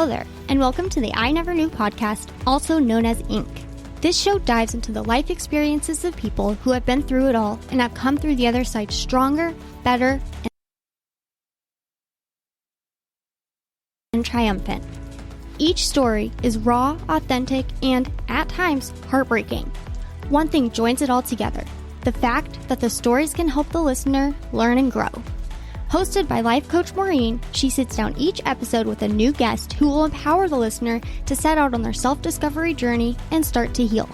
Hello there, and welcome to the I Never Knew podcast, also known as Inc. This show dives into the life experiences of people who have been through it all and have come through the other side stronger, better, and triumphant. Each story is raw, authentic, and, at times, heartbreaking. One thing joins it all together: the fact that the stories can help the listener learn and grow. Hosted by life coach Maureen, she sits down each episode with a new guest who will empower the listener to set out on their self-discovery journey and start to heal.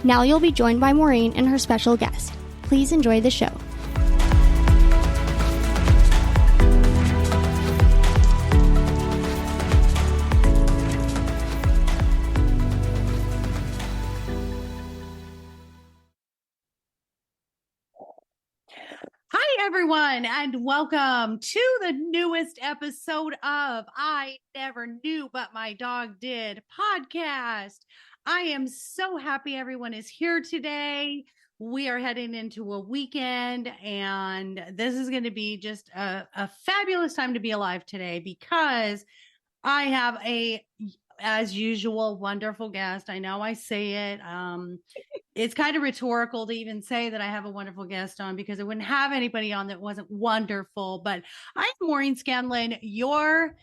Now you'll be joined by Maureen and her special guest. Please enjoy the show. Hi, everyone, and welcome to the newest episode of I Never Knew But My Dog Did podcast. I am so happy everyone is here today. We are heading into a weekend, and this is going to be just a fabulous time to be alive today because I have as usual, wonderful guest. I know I say it. It's kind of rhetorical to even say that I have a wonderful guest on because I wouldn't have anybody on that wasn't wonderful. But I'm Maureen Scanlon, your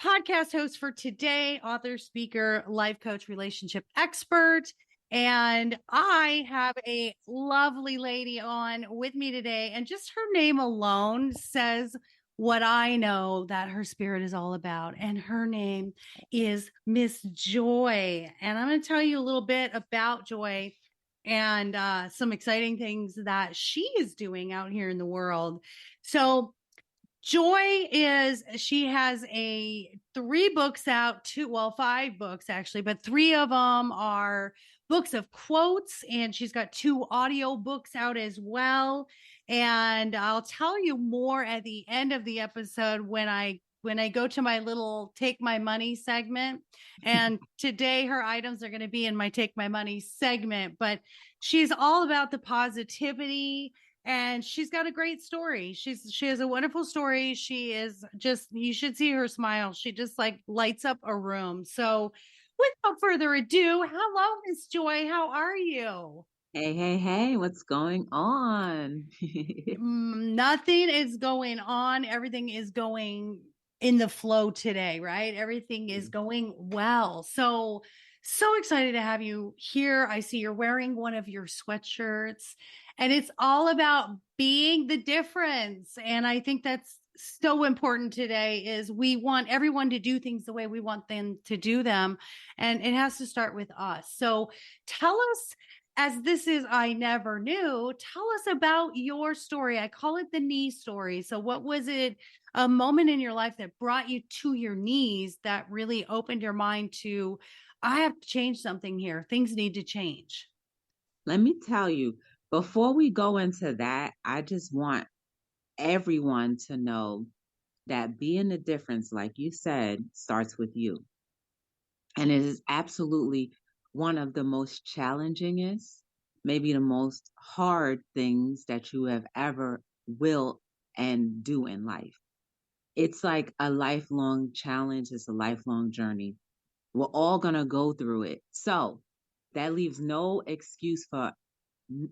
podcast host for today, author, speaker, life coach, relationship expert. And I have a lovely lady on with me today. And just her name alone says what I know that her spirit is all about. And her name is Miss Joy. And I'm going to tell you a little bit about Joy and some exciting things that she is doing out here in the world. So Joy she has 3 books out, 5 books actually, but 3 of them are books of quotes, and she's got 2 audio books out as well. And I'll tell you more at the end of the episode when I go to my little Take My Money segment. And today her items are going to be in my Take My Money segment, but she's all about the positivity, and she's got a great story. She has a wonderful story. She is just, you should see her smile. She just like lights up a room. So without further ado, hello, Miss Joy. How are you? Hey, what's going on? Nothing is going on. Everything is going in the flow today, right? Everything is going well. So excited to have you here. I see you're wearing one of your sweatshirts, and it's all about being the difference. And I think that's so important today is we want everyone to do things the way we want them to do them. And it has to start with us. So tell us, as this is I Never Knew, tell us about your story. I call it the knee story. So what was it, a moment in your life that brought you to your knees that really opened your mind to, I have to change something here. Things need to change. Let me tell you, before we go into that, I just want everyone to know that being the difference, like you said, starts with you. And it is absolutely one of the most challengingest, maybe the most hard things that you have ever will and do in life. It's like a lifelong challenge, it's a lifelong journey. We're all going to go through it. So that leaves no excuse for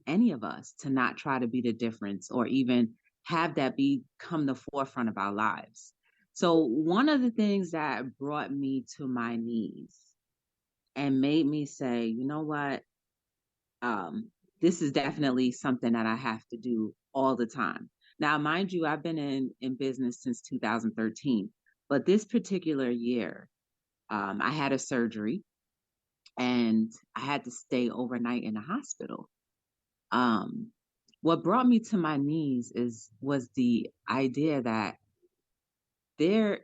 any of us to not try to be the difference or even have that become the forefront of our lives. So one of the things that brought me to my knees and made me say, you know what, this is definitely something that I have to do all the time. Now, mind you, I've been in business since 2013, but this particular year, I had a surgery and I had to stay overnight in the hospital. Um, what brought me to my knees was the idea that there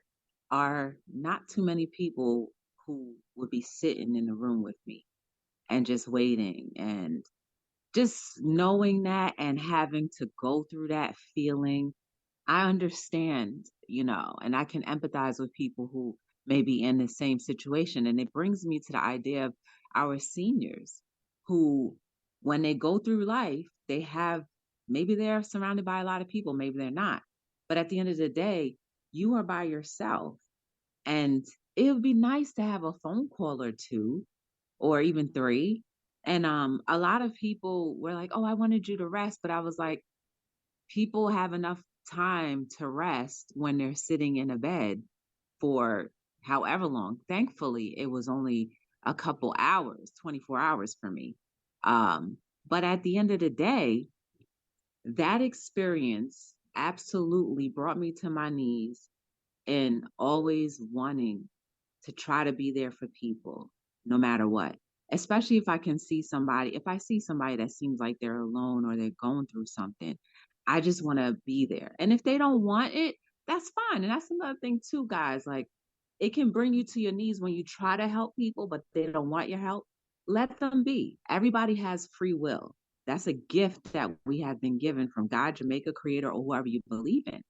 are not too many people who would be sitting in the room with me and just waiting, and just knowing that and having to go through that feeling. I understand, and I can empathize with people who may be in the same situation. And it brings me to the idea of our seniors who, when they go through life, maybe they're surrounded by a lot of people, maybe they're not. But at the end of the day, you are by yourself. And it would be nice to have a phone call or two or even three. And a lot of people were like, "Oh, I wanted you to rest," but I was like, people have enough time to rest when they're sitting in a bed for however long. Thankfully, it was only a couple hours, 24 hours for me. Um, but at the end of the day, that experience absolutely brought me to my knees and always wanting to try to be there for people no matter what. Especially if I can see somebody, if I see somebody that seems like they're alone or they're going through something, I just want to be there. And if they don't want it, that's fine. And that's another thing too, guys. Like it can bring you to your knees when you try to help people, but they don't want your help. Let them be. Everybody has free will. That's a gift that we have been given from God, Jamaica, creator, or whoever you believe in.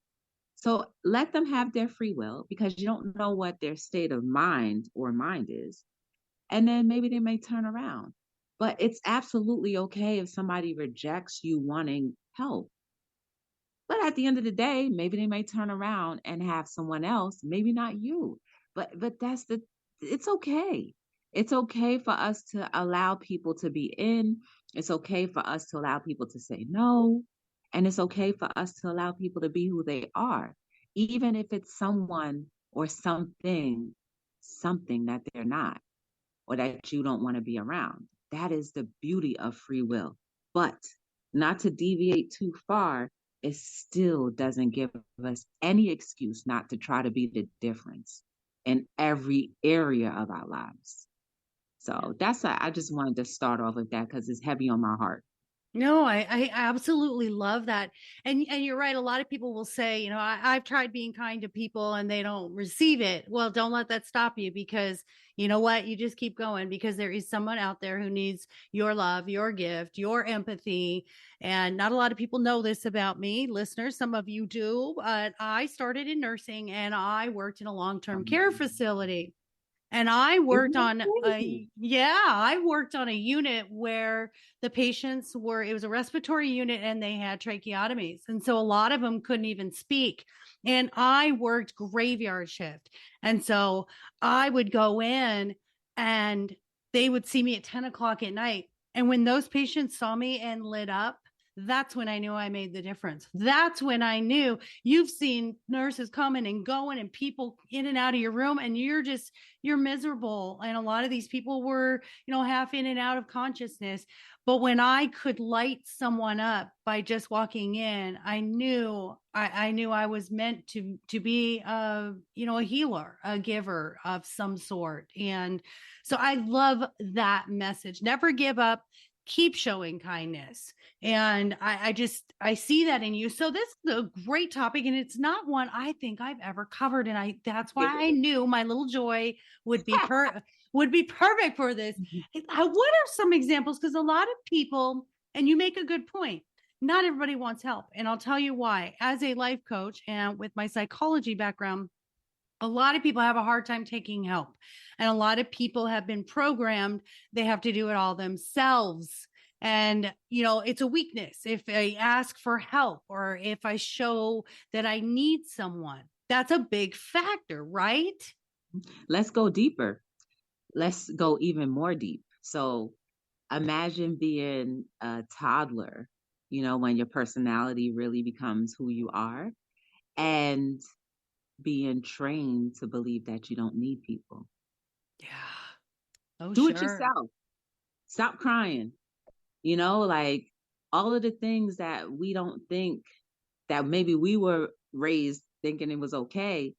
So let them have their free will because you don't know what their state of mind is. And then maybe they may turn around. But it's absolutely okay if somebody rejects you wanting help. But at the end of the day, maybe they may turn around and have someone else, maybe not you. But that's the it's okay. It's okay for us to allow people to be in. It's okay for us to allow people to say no. And it's okay for us to allow people to be who they are, even if it's someone or something that they're not or that you don't want to be around. That is the beauty of free will. But not to deviate too far, it still doesn't give us any excuse not to try to be the difference in every area of our lives. So that's why I just wanted to start off with that because it's heavy on my heart. No, I absolutely love that. And you're right. A lot of people will say, I've tried being kind to people and they don't receive it. Well, don't let that stop you because you know what? You just keep going because there is someone out there who needs your love, your gift, your empathy. And not a lot of people know this about me, listeners. Some of you do, but I started in nursing and I worked in a long-term care facility. And I Isn't worked that on crazy? I worked on a unit where the patients it was a respiratory unit and they had tracheotomies. And so a lot of them couldn't even speak. And I worked graveyard shift. And so I would go in and they would see me at 10 o'clock at night. And when those patients saw me and lit up, that's when I knew I made the difference. That's when I knew you've seen nurses coming and going and people in and out of your room and you're miserable. And a lot of these people were, half in and out of consciousness. But when I could light someone up by just walking in, I knew I was meant to be a healer, a giver of some sort. And so I love that message. Never give up, keep showing kindness. And I see that in you. So this is a great topic and it's not one I think I've ever covered. And that's why I knew my little Joy would be perfect for this. What are some examples? Because a lot of people, and you make a good point, not everybody wants help. And I'll tell you why. As a life coach and with my psychology background, a lot of people have a hard time taking help. And a lot of people have been programmed, they have to do it all themselves. And, it's a weakness if I ask for help or if I show that I need someone. That's a big factor, right? Let's go deeper. Let's go even more deep. So imagine being a toddler, when your personality really becomes who you are and being trained to believe that you don't need people. Yeah. Oh, Do it sure. yourself. Stop crying. Like all of the things that we don't think that maybe we were raised thinking it was okay,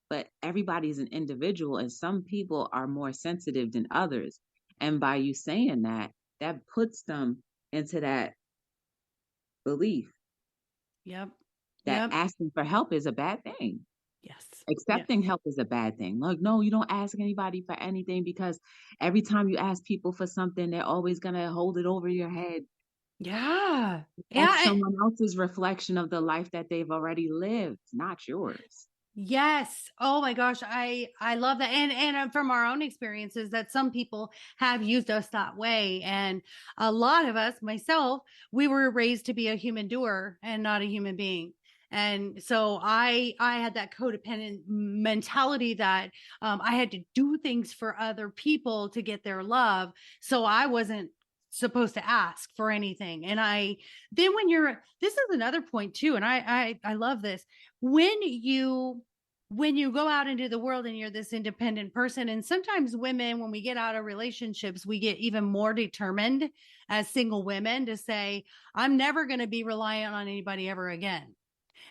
but everybody's an individual and some people are more sensitive than others. And by you saying that, that puts them into that belief Yep. that Yep. asking for help is a bad thing. Yes. Yes. Accepting help is a bad thing. Like, no, you don't ask anybody for anything because every time you ask people for something, they're always going to hold it over your head. Yeah. That's Yeah. someone else's reflection of the life that they've already lived, not yours. Yes. Oh my gosh. I love that. And from our own experiences that some people have used us that way. And a lot of us, myself, we were raised to be a human doer and not a human being. And so I had that codependent mentality that I had to do things for other people to get their love. So I wasn't supposed to ask for anything. And then when this is another point too, and I love this. When you go out into the world and you're this independent person, and sometimes women, when we get out of relationships, we get even more determined as single women to say, I'm never going to be reliant on anybody ever again.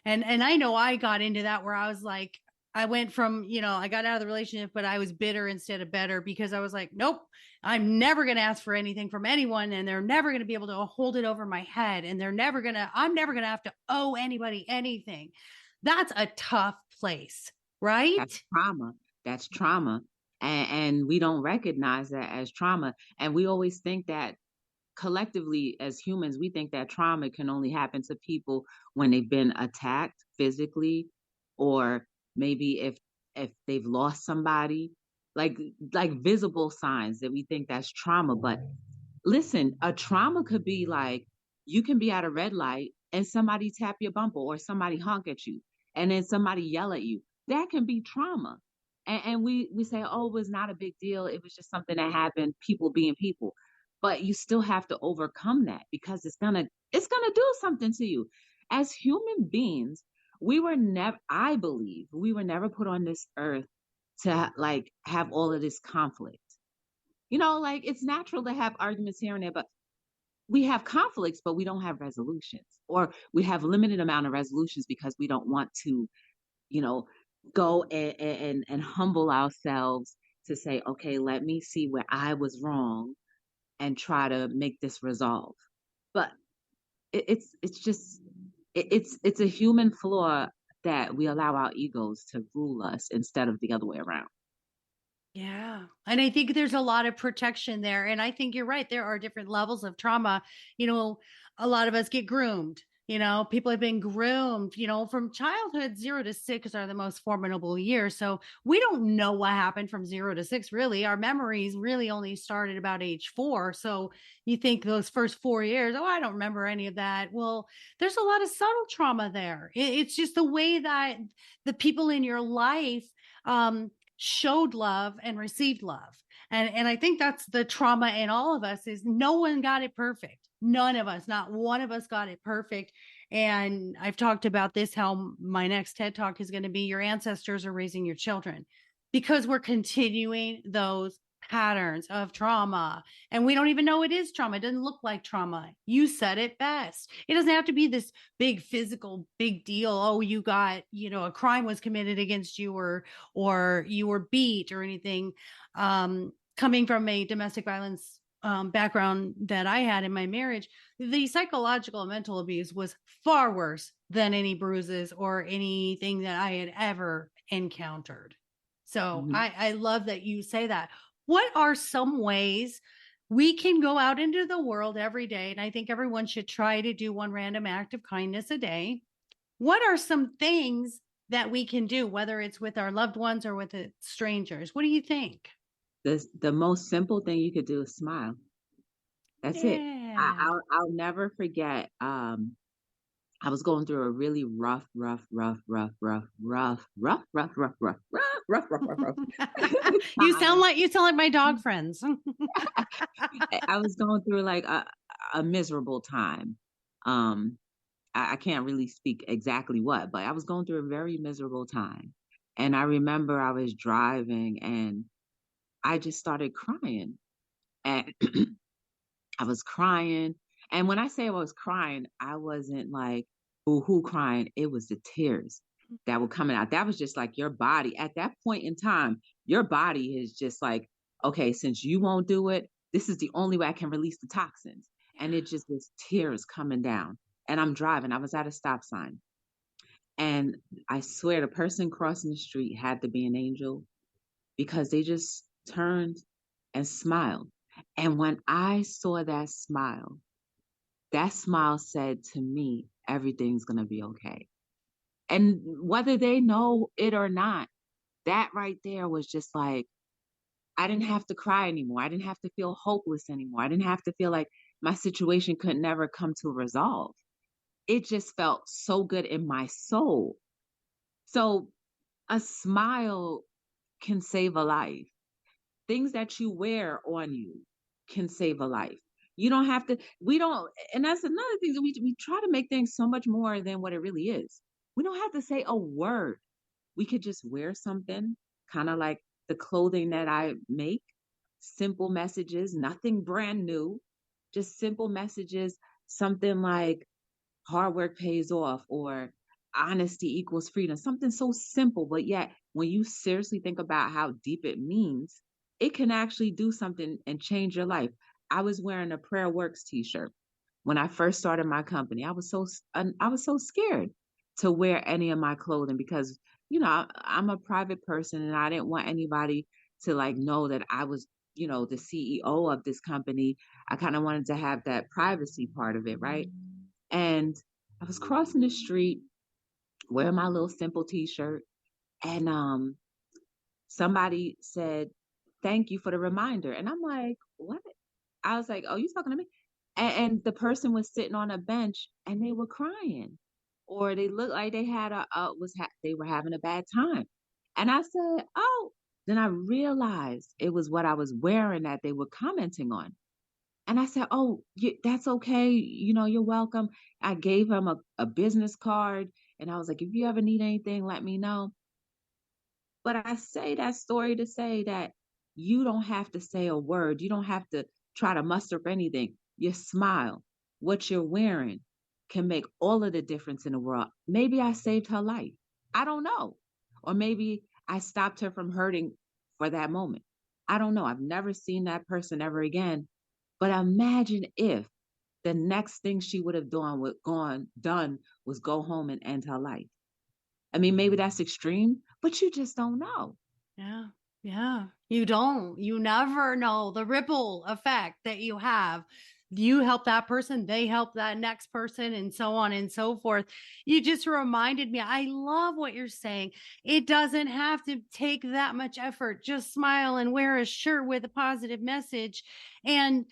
And I know I got into that where I was like, I went from, I got out of the relationship, but I was bitter instead of better, because I was like, nope, I'm never going to ask for anything from anyone. And they're never going to be able to hold it over my head. And I'm never going to have to owe anybody anything. That's a tough place, right? That's trauma. That's trauma. And we don't recognize that as trauma. And we always think that collectively as humans, we think that trauma can only happen to people when they've been attacked physically, or maybe if they've lost somebody, like visible signs that we think that's trauma. But listen, a trauma could be like, you can be at a red light and somebody tap your bumper, or somebody honk at you, and then somebody yell at you. That can be trauma. And we say, oh, it was not a big deal. It was just something that happened, people being people. But you still have to overcome that, because it's gonna do something to you. As human beings, I believe we were never put on this earth to like have all of this conflict. Like, it's natural to have arguments here and there, but we have conflicts, but we don't have resolutions, or we have limited amount of resolutions because we don't want to, you know, go and humble ourselves to say, okay, let me see where I was wrong and try to make this resolve. But it's just it's a human flaw that we allow our egos to rule us instead of the other way around. Yeah. And I think there's a lot of protection there. And I think you're right. There are different levels of trauma. A lot of us get groomed. People have been groomed, from childhood. 0 to 6 are the most formidable years. So we don't know what happened from 0 to 6, really. Our memories really only started about age 4. So you think those first 4 years, oh, I don't remember any of that. Well, there's a lot of subtle trauma there. It's just the way that the people in your life, showed love and received love. And I think that's the trauma in all of us, is no one got it perfect. None of us, not one of us got it perfect. And I've talked about this, how my next TED Talk is going to be, your ancestors are raising your children, because we're continuing those patterns of trauma, and we don't even know it is trauma. It doesn't look like trauma. You said it best. It doesn't have to be this big physical big deal. Oh, you got, a crime was committed against you, or you were beat or anything. Coming from a domestic violence background that I had in my marriage, the psychological and mental abuse was far worse than any bruises or anything that I had ever encountered. So Mhm. I love that you say that. What are some ways we can go out into the world every day? And I think everyone should try to do one random act of kindness a day. What are some things that we can do, whether it's with our loved ones or with strangers? What do you think? The most simple thing you could do is smile. That's it. Yeah. I'll never forget. I was going through a really rough time. You sound like my dog friends. I was going through like a miserable time. Um, I can't really speak exactly what, but I was going through a very miserable time. And I remember I was driving and I just started crying. And I was crying. And when I say I was crying, I wasn't like boo-hoo crying. It was the tears that were coming out. That was just like your body. At that point in time, your body is just like, okay, since you won't do it, this is the only way I can release the toxins. And it just was tears coming down. And I'm driving. I was at a stop sign. And I swear the person crossing the street had to be an angel, because they just turned and smiled. And when I saw that smile said to me, everything's going to be okay. And whether they know it or not, that right there was just like, I didn't have to cry anymore. I didn't have to feel hopeless anymore. I didn't have to feel like my situation could never come to a resolve. it just felt so good in my soul. So a smile can save a life. Things that you wear on you can save a life. You don't have to, we don't, and that's another thing that we try to make things so much more than what it really is. We don't have to say a word. We could just wear something, kind of like the clothing that I make, simple messages, nothing brand new, just simple messages, something like hard work pays off or honesty equals freedom, something so simple. But yet, when you seriously think about how deep it means, it can actually do something and change your life. I was wearing a Prayer Works t-shirt when I first started my company. I was so scared to wear any of my clothing because I'm a private person and I didn't want anybody to like know that I was the CEO of this company. I kind of wanted to have that privacy part of it, right? And I was crossing the street wearing my little simple t-shirt, and somebody said, "Thank you for the reminder." And I'm like, "What?" I was like, "Oh, you talking to me?" And the person was sitting on a bench and they were crying, or they looked like they had they were having a bad time. And I said, "Oh." Then I realized it was what I was wearing that they were commenting on. And I said, "Oh, that's okay. You're welcome." I gave him a business card and I was like, "If you ever need anything, let me know." But I say that story to say that you don't have to say a word. You don't have to try to muster up anything. Your smile, what you're wearing can make all of the difference in the world. Maybe I saved her life. I don't know. Or maybe I stopped her from hurting for that moment. I don't know. I've never seen that person ever again. But imagine if the next thing she would have done was go home and end her life. I mean, maybe that's extreme, but you just don't know. Yeah. Yeah. You never know the ripple effect that you have. You help that person, they help that next person, and so on and so forth. You just reminded me. I love what you're saying. It doesn't have to take that much effort. Just smile and wear a shirt with a positive message. And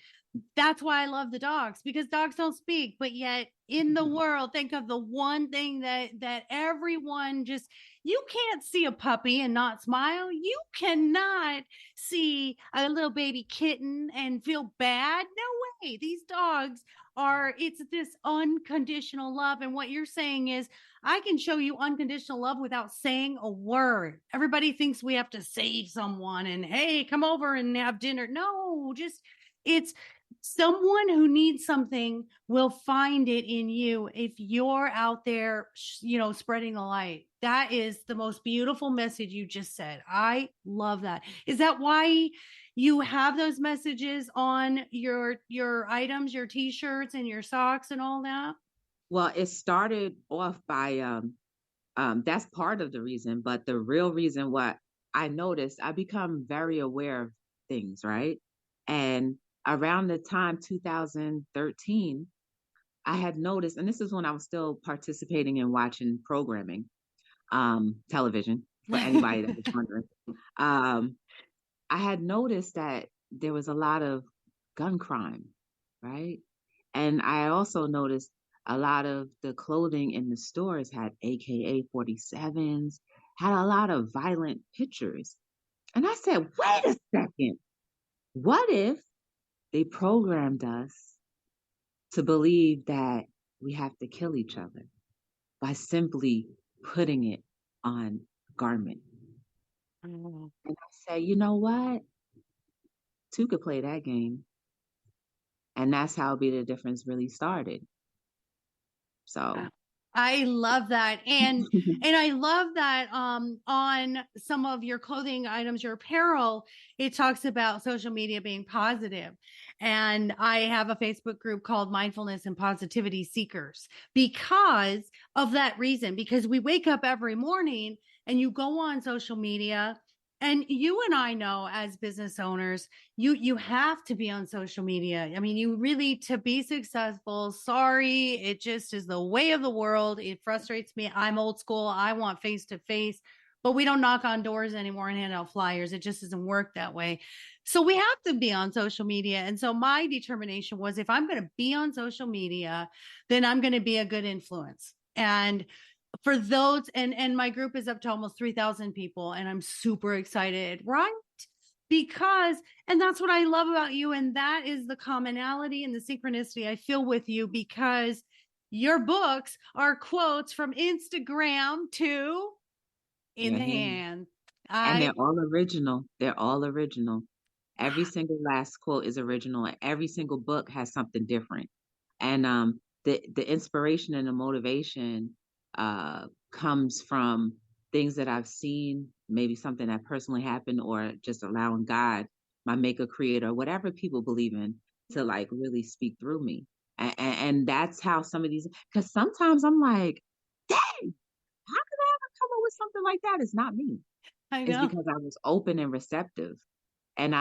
that's why I love the dogs, because dogs don't speak, but yet in the world, think of the one thing that everyone just, you can't see a puppy and not smile. You cannot see a little baby kitten and feel bad. No way. These dogs it's this unconditional love. And what you're saying is, I can show you unconditional love without saying a word. Everybody thinks we have to save someone and, hey, come over and have dinner. No, just, it's someone who needs something will find it in you if you're out there, spreading the light. That is the most beautiful message you just said. I love that. Is that why you have those messages on your items, your t-shirts and your socks and all that? Well, it started off by that's part of the reason, but the real reason what I noticed, I become very aware of things, right? And around the time 2013, I had noticed, and this is when I was still participating in watching programming, television, for anybody that was wondering. Um, I had noticed that there was a lot of gun crime, right? And I also noticed a lot of the clothing in the stores had AKA 47s, had a lot of violent pictures. And I said, wait a second, what if they programmed us to believe that we have to kill each other by simply putting it on a garment? Oh. And I said, you know what? Two could play that game. And that's how Be the Difference really started. So I love that. And I love that on some of your clothing items, your apparel, it talks about social media being positive. And I have a Facebook group called Mindfulness and Positivity Seekers because of that reason, because we wake up every morning and you go on social media. And you and I know, as business owners, you have to be on social media. I mean, you really, to be successful, sorry, it just is the way of the world. It frustrates me. I'm old school. I want face to face. but we don't knock on doors anymore and hand out flyers. It just doesn't work that way. So we have to be on social media. And so my determination was, if I'm going to be on social media, then I'm going to be a good influence. And for those, and my group is up to almost 3,000 people, and I'm super excited, right? Because, and that's what I love about you. And that is the commonality and the synchronicity I feel with you, because your books are quotes from Instagram to in Yeah, the yeah. hand. And I they're all original. They're all original. Every single last quote is original, and every single book has something different. And the inspiration and the motivation comes from things that I've seen, maybe something that personally happened, or just allowing God, my maker, creator, whatever people believe in, to like really speak through me. And that's how some of these, because sometimes I'm like, dang, how could I ever come up with something like that? It's not me. I It's know. because I was open and receptive. And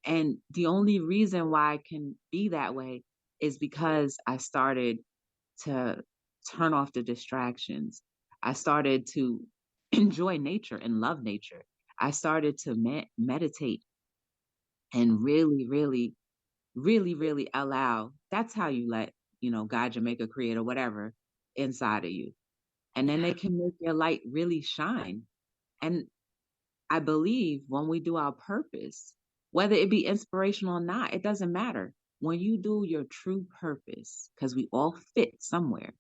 and the only reason why I can be that way is because I started to turn off the distractions. I started to enjoy nature and love nature. I started to meditate and really, really, really, really allow. That's how you let, God, Jamaica, creator, whatever, inside of you. And then they can make your light really shine. And I believe when we do our purpose, whether it be inspirational or not, it doesn't matter. When you do your true purpose, because we all fit somewhere,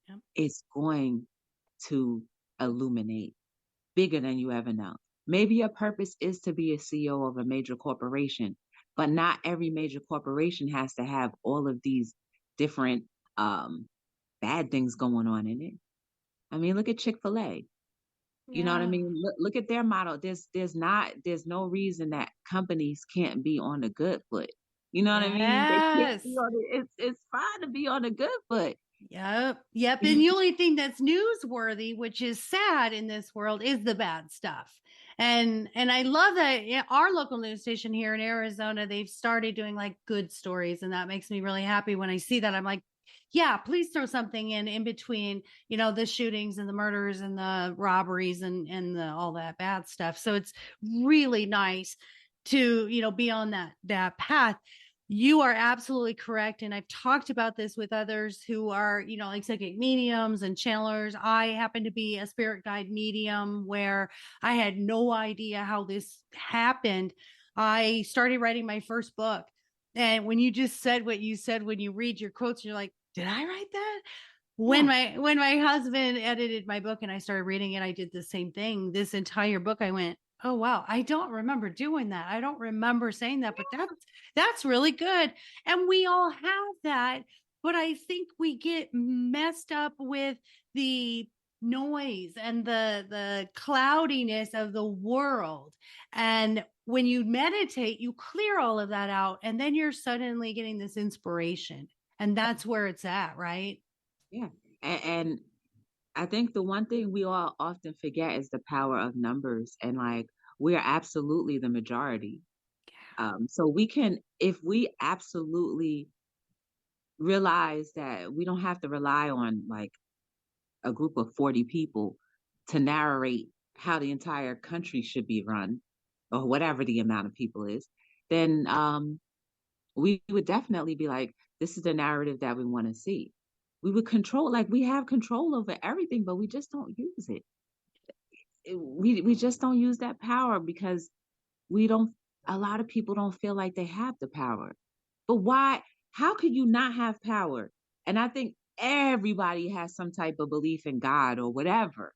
Yeah. it's going to illuminate bigger than you ever know. Maybe your purpose is to be a CEO of a major corporation, but not every major corporation has to have all of these different bad things going on in it. I mean, look at Chick-fil-A. You know what I Yeah. mean? Look at their model. There's no reason that companies can't be on a good foot. You know what I mean? They can't be Yes. on it. It's fine to be on a good foot. Yep. Yep. And the only thing that's newsworthy, which is sad in this world, is the bad stuff. And I love that our local news station here in Arizona, they've started doing like good stories. And that makes me really happy when I see that. I'm like, yeah, please throw something in between, the shootings and the murders and the robberies and all that bad stuff. So it's really nice to, be on that path. You are absolutely correct. And I've talked about this with others who are, like psychic mediums and channelers. I happen to be a spirit guide medium where I had no idea how this happened. I started writing my first book. And when you just said what you said, when you read your quotes, you're like, did I write that? When Yeah, my husband edited my book and I started reading it, I did the same thing. This entire book, I went, oh wow, I don't remember doing that. I don't remember saying that, but that's really good. And we all have that, but I think we get messed up with the noise and the cloudiness of the world. And when you meditate, you clear all of that out, and then you're suddenly getting this inspiration. And that's where it's at, right? yeah. And I think the one thing we all often forget is the power of numbers, and like we are absolutely the majority. So we can, if we absolutely realize that we don't have to rely on like a group of 40 people to narrate how the entire country should be run, or whatever the amount of people is, then we would definitely be like, this is the narrative that we want to see. We would control, like we have control over everything, but we just don't use it. We just don't use that power because we don't, a lot of people don't feel like they have the power. But why? How could you not have power? And I think everybody has some type of belief in God or whatever.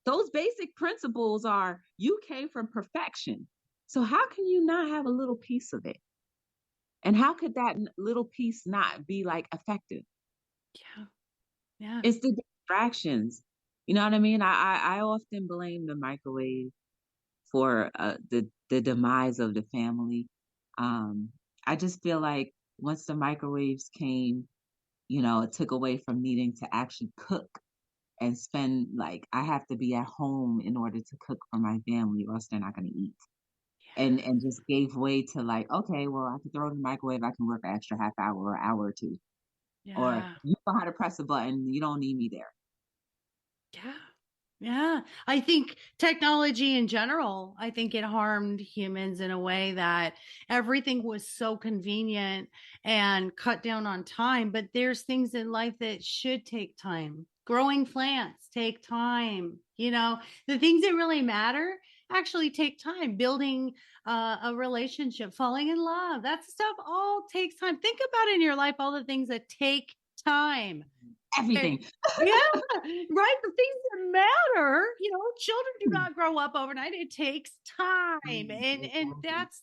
Those basic principles are, you came from perfection. So how can you not have a little piece of it? And how could that little piece not be like effective? Yeah. Yeah. It's the distractions. You know what I mean? I often blame the microwave for the demise of the family. Um, I just feel like once the microwaves came, it took away from needing to actually cook and spend, like, I have to be at home in order to cook for my family or else they're not going to eat. And just gave way to like, okay, well, I can throw it in the microwave, I can work an extra half hour or hour or two. Or Yeah. you know how to press a button, you don't need me there. Yeah. Yeah, I think technology in general, I think it harmed humans in a way that everything was so convenient and cut down on time. But there's things in life that should take time. Growing plants take time. The things that really matter actually take time. Building a relationship, falling in love, that stuff all takes time. Think about in your life all the things that take time. Everything. Yeah, right. The things that matter, children do not grow up overnight. It takes time. And Exactly. that's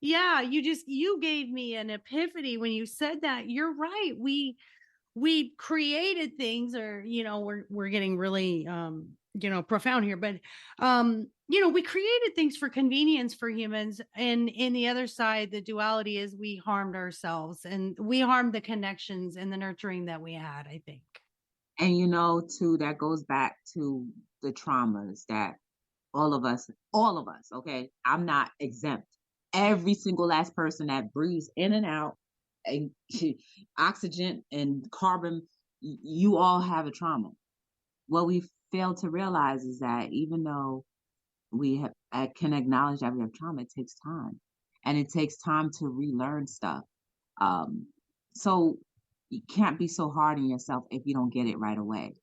yeah, you gave me an epiphany when you said that. You're right. We created things, or we're getting really profound here, but we created things for convenience for humans, and in the other side, the duality is we harmed ourselves, and we harmed the connections and the nurturing that we had, I think. And too, that goes back to the traumas that all of us, okay? I'm not exempt. Every single last person that breathes in and out, and oxygen and carbon, you all have a trauma. What we fail to realize is that even though can acknowledge that we have trauma, it takes time, and it takes time to relearn stuff. Um, so you can't be so hard on yourself if you don't get it right away.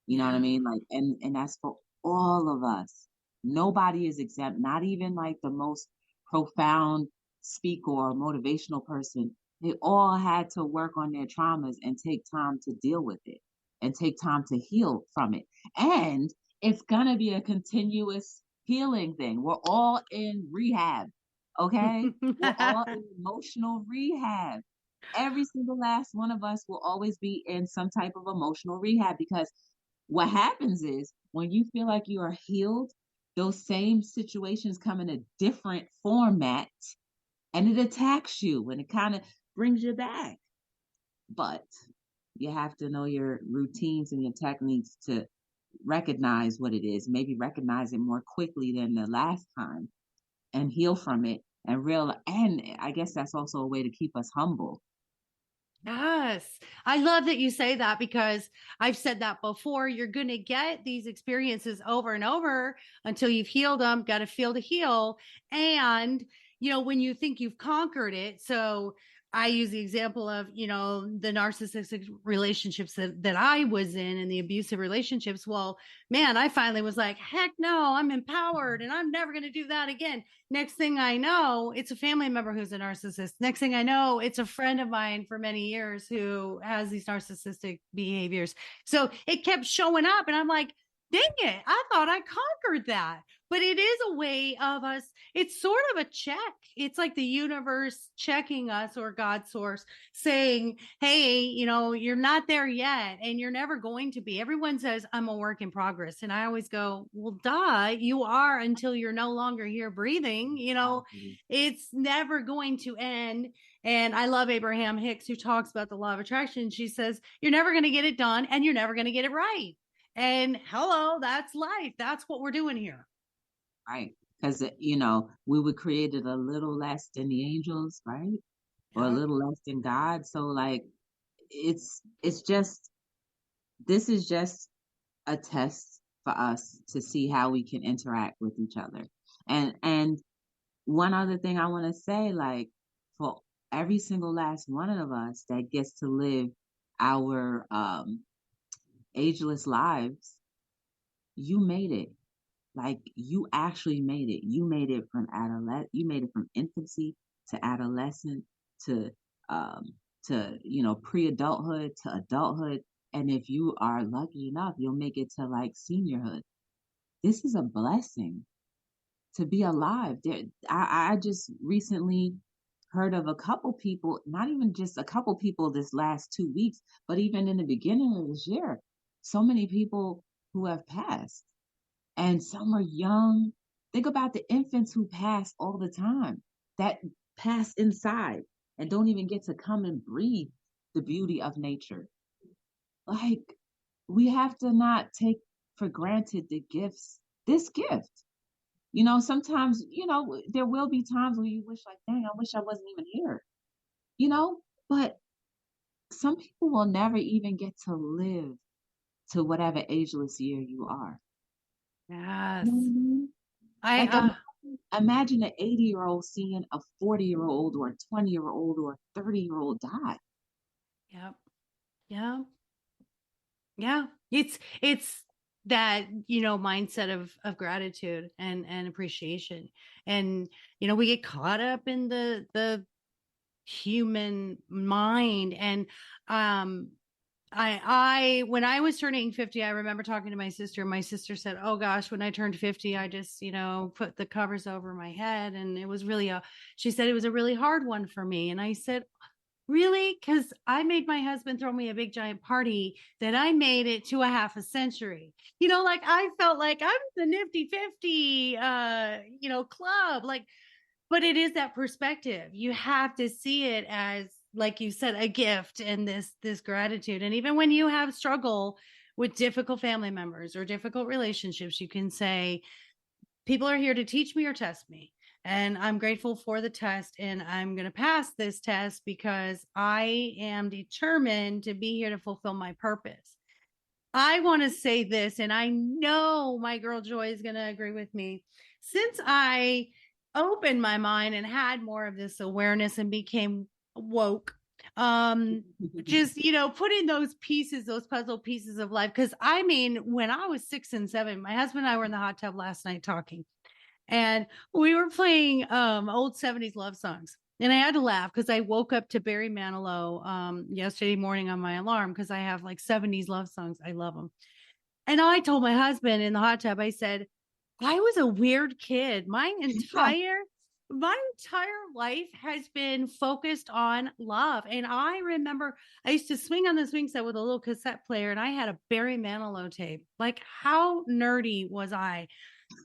You know what I Yeah. mean? Like, and that's for all of us. Nobody is exempt, not even like the most profound speaker or motivational person. They all had to work on their traumas and take time to deal with it and take time to heal from it. And it's gonna be a continuous healing thing. We're all in rehab, okay? We're all in emotional rehab. Every single last one of us will always be in some type of emotional rehab, because what happens is when you feel like you are healed, those same situations come in a different format, and it attacks you and it kind of brings you back. But you have to know your routines and your techniques to recognize what it is, maybe recognize it more quickly than the last time, and heal from it, and I guess that's also a way to keep us humble. Yes. I love that you say that, because I've said that before. You're going to get these experiences over and over until you've healed them, got to feel to heal. And, when you think you've conquered it. So I use the example of, the narcissistic relationships that I was in, and the abusive relationships. Well, man, I finally was like, heck no, I'm empowered and I'm never going to do that again. Next thing I know, it's a family member who's a narcissist. Next thing I know, it's a friend of mine for many years who has these narcissistic behaviors. So it kept showing up, and I'm like, dang it, I thought I conquered that. But it is a way of us, it's sort of a check. It's like the universe checking us, or God source saying, hey, you're not there yet, and you're never going to be. Everyone says, I'm a work in progress. And I always go, well, duh, you are, until you're no longer here breathing. It's never going to end. And I love Abraham Hicks, who talks about the law of attraction. She says, you're never going to get it done, and you're never going to get it right. And hello, that's life. That's what we're doing here. Right? Because we were created a little less than the angels, right? Or a Yeah. little less than God. So like, it's just this is just a test for us to see how we can interact with each other. And one other thing I want to say, like, for every single last one of us that gets to live our ageless lives, you made it. Like, you actually made it. You made it from you made it from infancy to adolescent to um pre-adulthood to adulthood. And if you are lucky enough, you'll make it to like seniorhood. This is a blessing to be alive. I just recently heard of a couple people, not even just a couple people this last 2 weeks, but even in the beginning of this year, so many people who have passed, and some are young. Think about the infants who pass all the time, that pass inside and don't even get to come and breathe the beauty of nature. Like, we have to not take for granted this gift. Sometimes, there will be times where you wish, like, dang, I wish I wasn't even here, you know? But some people will never even get to live to whatever ageless year you are. Yes. You know what I mean? I Like imagine an 80-year-old seeing a 40-year-old or a 20-year-old or a 30-year-old die. Yep. Yeah. Yeah. It's that, mindset of gratitude and appreciation. And, we get caught up in the human mind. And I when I was turning 50, I remember talking to my sister. My sister said, "Oh gosh, when I turned 50, I just, put the covers over my head." And it was really she said it was a really hard one for me. And I said, "Really?" Because I made my husband throw me a big giant party that I made it to a half a century. Like I felt like I'm the nifty 50, club. Like, but it is that perspective. You have to see it as, like you said, a gift and this gratitude. And even when you have struggle with difficult family members or difficult relationships, you can say, people are here to teach me or test me. And I'm grateful for the test, and I'm going to pass this test because I am determined to be here to fulfill my purpose. I want to say this, and I know my girl Joy is going to agree with me. Since I opened my mind and had more of this awareness and became woke, just, putting those pieces, those puzzle pieces of life. Because I mean, when I was 6 and 7, my husband and I were in the hot tub last night talking, and we were playing old 70s love songs. And I had to laugh because I woke up to Barry Manilow yesterday morning on my alarm because I have like 70s love songs. I love them. And I told my husband in the hot tub, I said, I was a weird kid. My entire life has been focused on love. And I remember I used to swing on the swing set with a little cassette player, and I had a Barry Manilow tape. Like, how nerdy was I?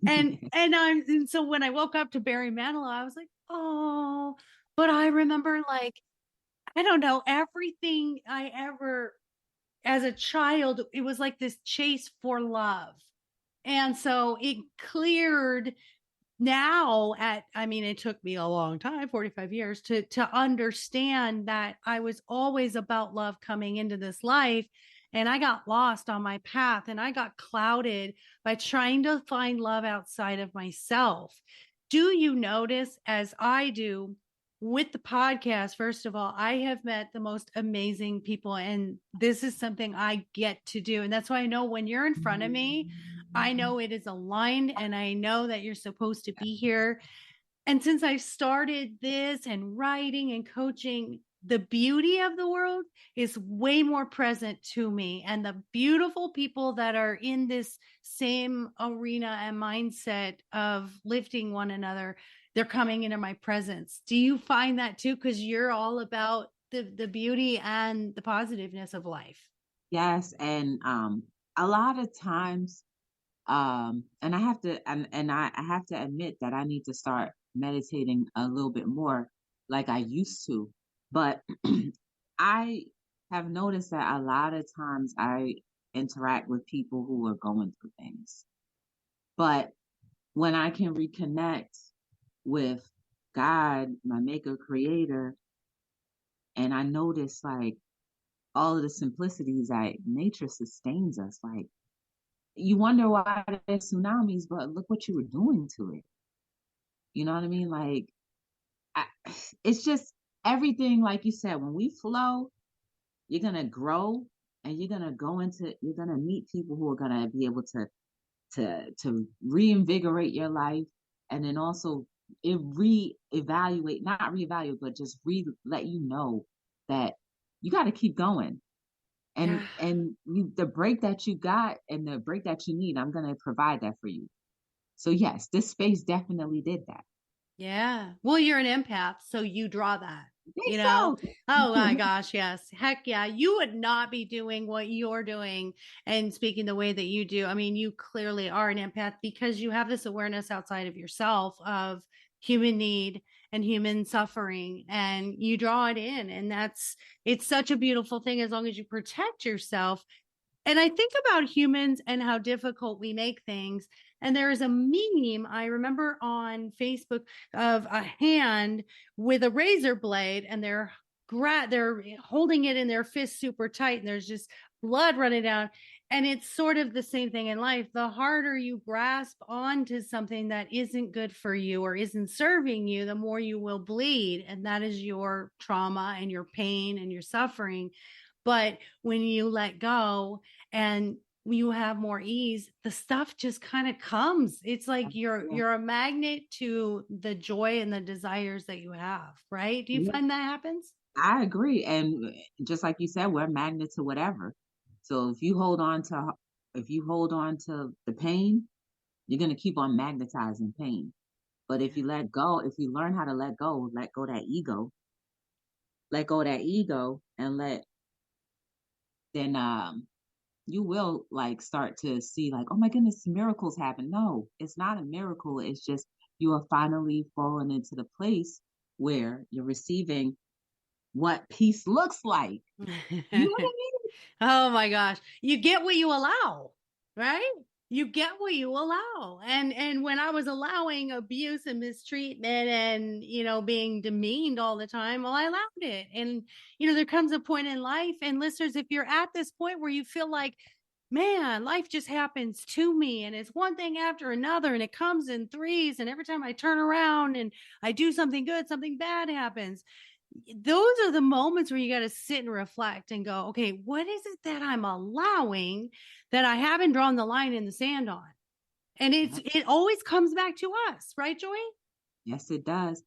And so when I woke up to Barry Manilow, I was like, oh, but I remember, like, I don't know, everything I ever as a child, it was like this chase for love. And so it cleared now it took me a long time, 45 years, to understand that I was always about love coming into this life. And I got lost on my path, and I got clouded by trying to find love outside of myself. Do you notice, as I do with the podcast, first of all, I have met the most amazing people, and this is something I get to do. And that's why I know when you're in front of me, I know it is aligned, and I know that you're supposed to be here. And since I started this and writing and coaching, the beauty of the world is way more present to me. And the beautiful people that are in this same arena and mindset of lifting one another, they're coming into my presence. Do you find that too? Because you're all about the beauty and the positiveness of life. Yes, and a lot of times, and I have to admit that I need to start meditating a little bit more like I used to. But I have noticed that a lot of times I interact with people who are going through things. But when I can reconnect with God, my maker creator, and I notice like all of the simplicities that nature sustains us, like you wonder why there's tsunamis, but look what you were doing to it. You know what I mean? Like, I, it's just everything, like you said, when we flow, you're going to grow, and you're going to meet people who are going to be able to reinvigorate your life. And then also not reevaluate, but just let you know that you got to keep going. And Yeah. the break that you got and the break that you need, I'm going to provide that for you. So yes, this space definitely did that. Yeah. Well, you're an empath, so you draw that, I think you know? so. Oh my gosh, yes. Heck yeah. You would not be doing what you're doing and speaking the way that you do. I mean, you clearly are an empath because you have this awareness outside of yourself of human need and human suffering, and you draw it in. And it's such a beautiful thing as long as you protect yourself. And I think about humans and how difficult we make things. And there is a meme I remember on Facebook of a hand with a razor blade, and they're holding it in their fist super tight, and there's just blood running down. And it's sort of the same thing in life. The harder you grasp onto something that isn't good for you or isn't serving you, the more you will bleed. And that is your trauma and your pain and your suffering. But when you let go and you have more ease, the stuff just kind of comes. It's like you're a magnet to the joy and the desires that you have, right? Do you Yeah, find that happens? I agree. And just like you said, we're magnets to whatever. So if you hold on to the pain, you're going to keep on magnetizing pain. But if Yeah. you let go, if you learn how to let go that ego, let go that ego and then you will like start to see like, oh my goodness, miracles happen. No, it's not a miracle. It's just you are finally falling into the place where you're receiving what peace looks like. You know what I mean? Oh my gosh. You get what you allow, right? You get what you allow. And when I was allowing abuse and mistreatment and, being demeaned all the time, well, I allowed it. And, there comes a point in life, and listeners, if you're at this point where you feel like, man, life just happens to me and it's one thing after another and it comes in threes, and every time I turn around and I do something good, something bad happens. Those are the moments where you got to sit and reflect and go, okay, what is it that I'm allowing that I haven't drawn the line in the sand on? And Yep. it always comes back to us, right, Joy? Yes, it does.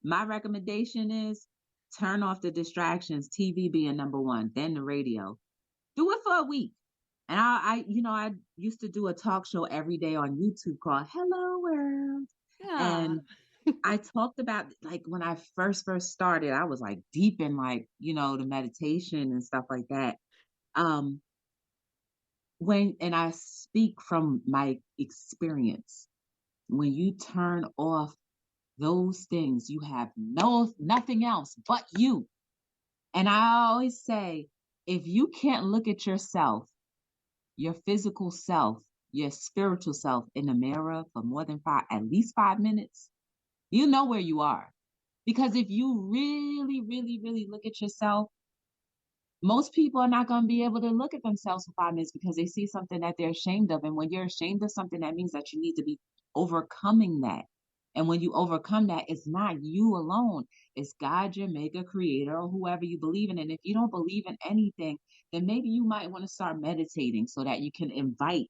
My recommendation is turn off the distractions, TV being number one, then the radio. Do it for a week. And I used to do a talk show every day on YouTube called Hello World. Yeah. And I talked about like when I first started, I was like deep in like, the meditation and stuff like that. Um, and I speak from my experience. When you turn off those things, you have nothing else but you. And I always say, if you can't look at yourself, your physical self, your spiritual self in the mirror for more than at least 5 minutes, you know where you are. Because if you really, really, really look at yourself, most people are not going to be able to look at themselves for 5 minutes because they see something that they're ashamed of. And when you're ashamed of something, that means that you need to be overcoming that. And when you overcome that, it's not you alone. It's God, your maker, creator, or whoever you believe in. And if you don't believe in anything, then maybe you might want to start meditating so that you can invite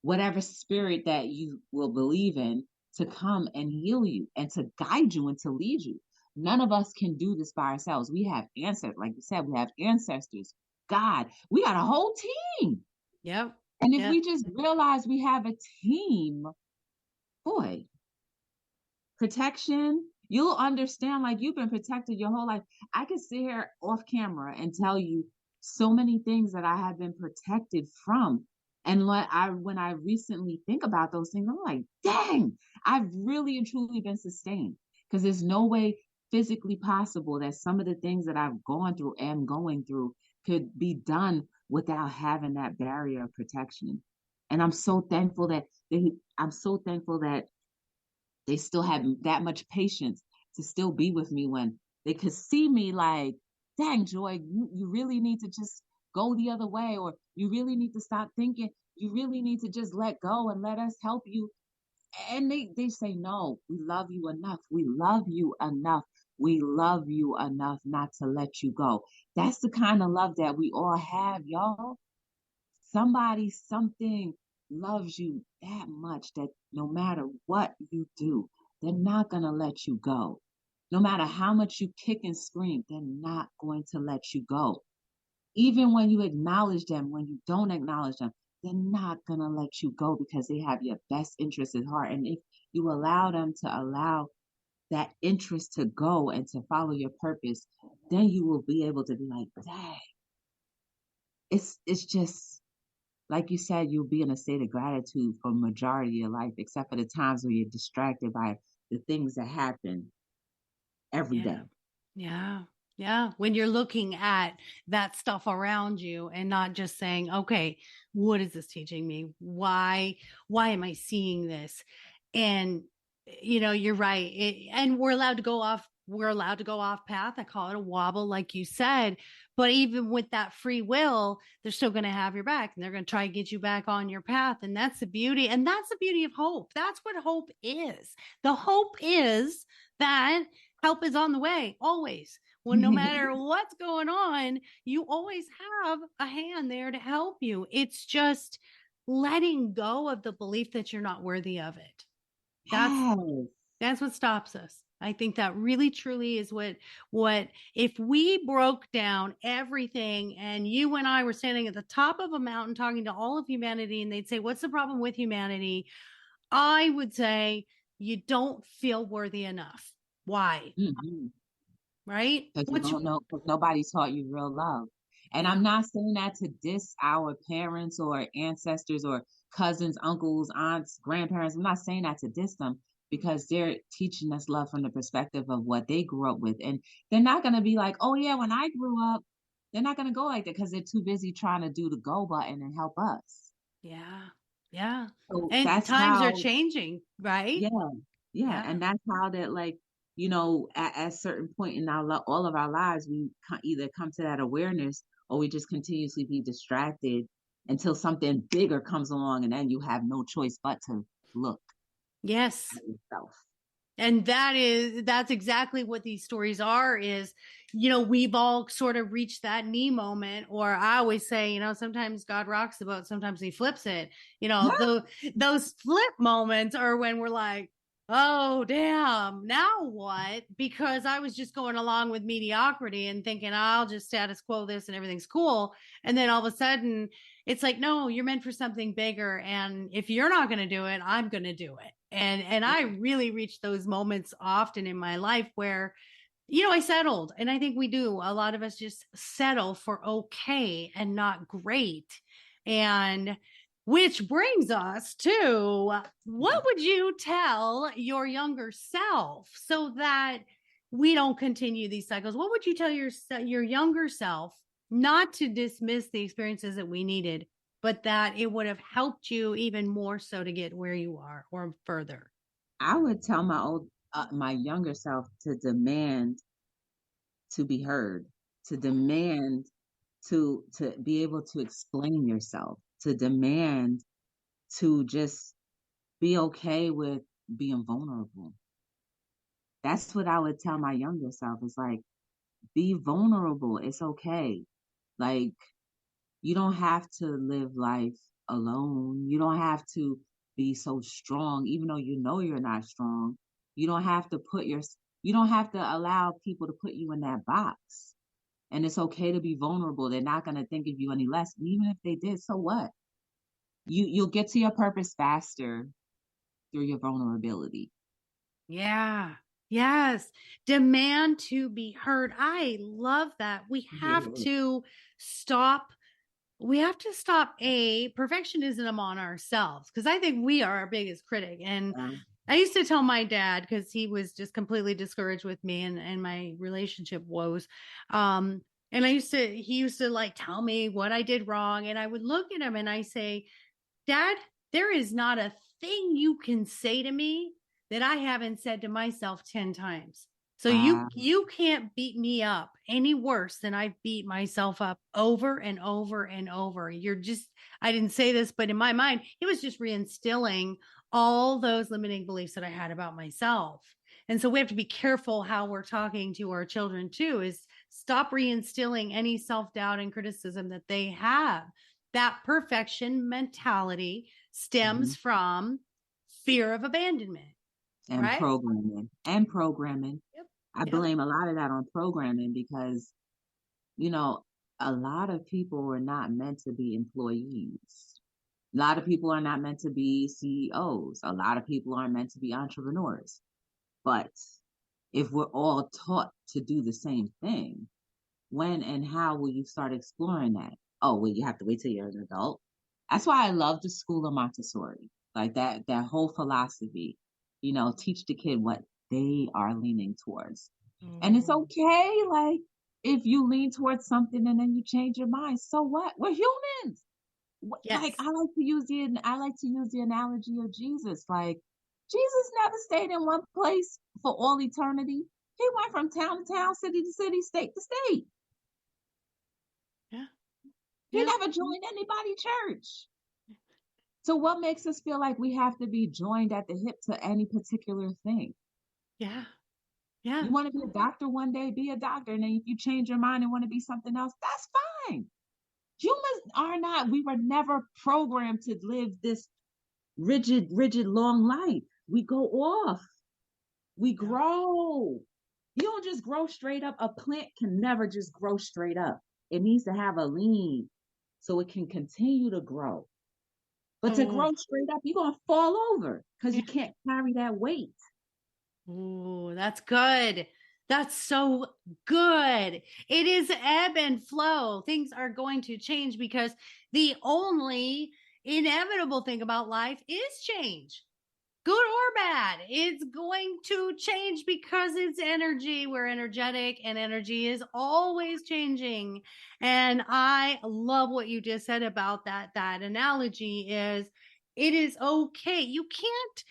whatever spirit that you will believe in to come and heal you and to guide you and to lead you. None of us can do this by ourselves. We have ancestors, like you said, we have ancestors, God, we got a whole team. Yep. And if Yep. we just realize we have a team, boy, protection, you'll understand like you've been protected your whole life. I could sit here off camera and tell you so many things that I have been protected from. And when I recently think about those things, I'm like, dang, I've really and truly been sustained. Because there's no way physically possible that some of the things that I've gone through and going through could be done without having that barrier of protection. And I'm so thankful that they still had that much patience to still be with me when they could see me like, dang, Joy, you really need to just go the other way, or you really need to stop thinking. You really need to just let go and let us help you. And they say, no, we love you enough. We love you enough. We love you enough not to let you go. That's the kind of love that we all have, y'all. Somebody, something loves you that much that no matter what you do, they're not going to let you go. No matter how much you kick and scream, they're not going to let you go. Even when you acknowledge them, when you don't acknowledge them, they're not going to let you go because they have your best interest at heart. And if you allow them to allow that interest to go and to follow your purpose, then you will be able to be like, dang, it's just like you said, you'll be in a state of gratitude for majority of your life, except for the times when you're distracted by the things that happen every Yeah. day. Yeah. Yeah. When you're looking at that stuff around you and not just saying, okay, what is this teaching me? Why am I seeing this? And, you're right. And we're allowed to go off we're allowed to go off path. I call it a wobble, like you said. But even with that free will, they're still going to have your back and they're going to try to get you back on your path. And that's the beauty. And that's the beauty of hope. That's what hope is. The hope is that help is on the way, always. Well, no matter what's going on, you always have a hand there to help you. It's just letting go of the belief that you're not worthy of it. That's what stops us. I think that really truly is what if we broke down everything and you and I were standing at the top of a mountain talking to all of humanity and they'd say, what's the problem with humanity? I would say, you don't feel worthy enough. Why? Mm-hmm. Right? Because you don't know, because nobody taught you real love. And I'm not saying that to diss our parents or ancestors or cousins, uncles, aunts, grandparents. I'm not saying that to diss them, because they're teaching us love from the perspective of what they grew up with. And they're not going to be like, oh, yeah, when I grew up, they're not going to go like that because they're too busy trying to do the go button and help us. Yeah. Yeah. So And that's times are how, changing, right? yeah. And that's how that, like, at a certain point in all of our lives, we either come to that awareness or we just continuously be distracted until something bigger comes along, and then you have no choice but to look Yes. at yourself. And that's exactly what these stories are, is, we've all sort of reached that knee moment, or I always say, sometimes God rocks the boat, sometimes he flips it. Those flip moments are when we're like, oh, damn, now what? Because I was just going along with mediocrity and thinking I'll just status quo this and everything's cool. And then all of a sudden it's like, no, you're meant for something bigger. And if you're not going to do it, I'm going to do it. And I really reach those moments often in my life where, I settled. And I think we do. A lot of us just settle for okay and not great. And which brings us to, what would you tell your younger self so that we don't continue these cycles? What would you tell your younger self, not to dismiss the experiences that we needed, but that it would have helped you even more so to get where you are or further? I would tell my younger self to demand to be heard, to demand to be able to explain yourself, to demand to just be okay with being vulnerable. That's what I would tell my younger self. It's like, be vulnerable. It's okay. Like, you don't have to live life alone. You don't have to be so strong, even though you're not strong. You don't have to you don't have to allow people to put you in that box. And it's okay to be vulnerable. They're not going to think of you any less. And even if they did, so what? You'll get to your purpose faster through your vulnerability. Yeah. Yes. Demand to be heard. I love that. We have to stop. We have to stop perfectionism on ourselves, because I think we are our biggest critic. And I used to tell my dad, because he was just completely discouraged with me and my relationship woes. And he used to like tell me what I did wrong. And I would look at him and I say, Dad, there is not a thing you can say to me that I haven't said to myself 10 times. So you can't beat me up any worse than I've beat myself up over and over and over. I didn't say this, but in my mind, it was just reinstilling all those limiting beliefs that I had about myself. And so we have to be careful how we're talking to our children too, is stop reinstilling any self-doubt and criticism that they have. That perfection mentality stems from fear of abandonment. And right? Programming. Yep. I blame a lot of that on programming because, a lot of people are not meant to be employees. A lot of people are not meant to be CEOs. A lot of people aren't meant to be entrepreneurs. But if we're all taught to do the same thing, when and how will you start exploring that? Oh, well, you have to wait till you're an adult. That's why I love the school of Montessori. Like that whole philosophy, teach the kid what they are leaning towards. And it's okay, like, if you lean towards something and then you change your mind, so what? We're humans. Yes. Like, I like to use the analogy of Jesus. Like, Jesus never stayed in one place for all eternity. He went from town to town, city to city, state to state. Yeah. He Yeah. never joined anybody church. So what makes us feel like we have to be joined at the hip to any particular thing? Yeah. Yeah. You want to be a doctor one day, be a doctor. And then if you change your mind and want to be something else, that's fine. Humans are not, we were never programmed to live this rigid, long life. We go off, we Yeah. grow. You don't just grow straight up. A plant can never just grow straight up. It needs to have a lean so it can continue to grow. But to Oh, grow straight up, you're going to fall over because yeah. you can't carry that weight. Ooh, that's good. That's so good. It is ebb and flow. Things are going to change because the only inevitable thing about life is change. Good or bad, it's going to change because it's energy. We're energetic and energy is always changing. And I love what you just said about that. That analogy is it is okay. You can't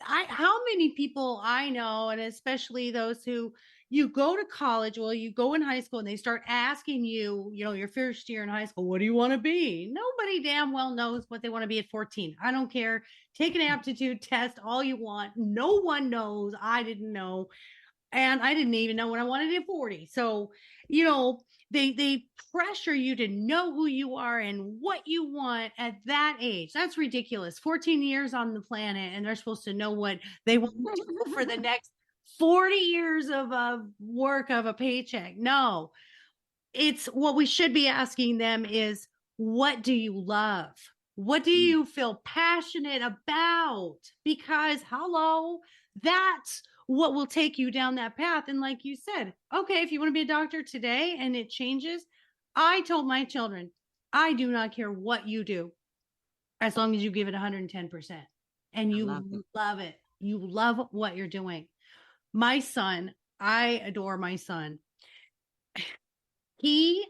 how many people I know, and especially those who you go to college, well, you go in high school and they start asking you, your first year in high school, what do you want to be? Nobody damn well knows what they want to be at 14. I don't care. Take an aptitude test all you want. No one knows. I didn't know. And I didn't even know what I wanted at 40. So, they pressure you to know who you are and what you want at that age. That's ridiculous. 14 years on the planet and they're supposed to know what they want to do for the next 40 years of work of a paycheck. No. It's what we should be asking them is, what do you love? What do you feel passionate about? Because hello, that's what will take you down that path. And like you said, okay, if you want to be a doctor today and it changes, I told my children, I do not care what you do as long as you give it 110% and I you love it. love it. You love what you're doing. My son, I adore my son. He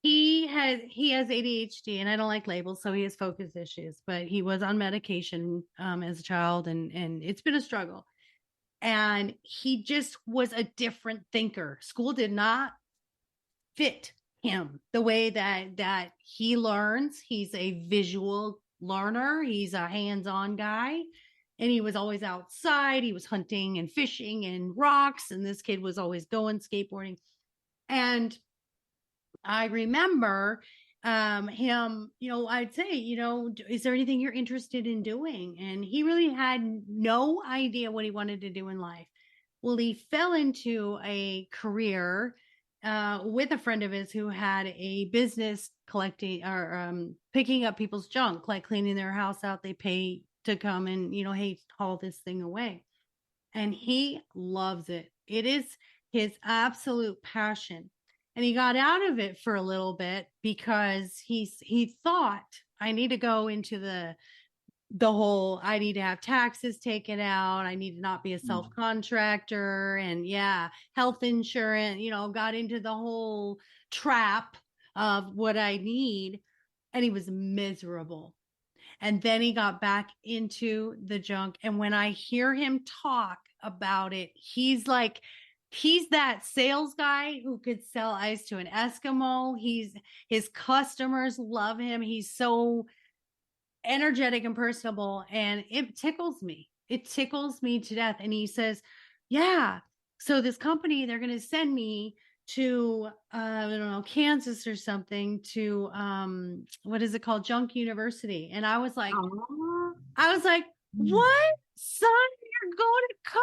he has ADHD, and I don't like labels, so he has focus issues. But he was on medication as a child, and it's been a struggle. And he just was a different thinker. School did not fit him the way that he learns. He's a visual learner. He's a hands-on guy. And he was always outside. He was hunting and fishing and rocks. And this kid was always going skateboarding. And I remember him, I'd say, is there anything you're interested in doing? And he really had no idea what he wanted to do in life. Well, he fell into a career with a friend of his who had a business collecting or picking up people's junk, like cleaning their house out. They pay to come and, hey, haul this thing away. And he loves it. It is his absolute passion. And he got out of it for a little bit because he thought, I need to go into the whole, I need to have taxes taken out. I need to not be a self contractor and health insurance, got into the whole trap of what I need. And he was miserable. And then he got back into the junk. And when I hear him talk about it, he's that sales guy who could sell ice to an Eskimo. His customers love him. He's so energetic and personable, and it tickles me. It tickles me to death. And he says, yeah, so this company, they're going to send me to I don't know, Kansas or something, to what is it called, Junk University. And I was like, what, son, you're going to college?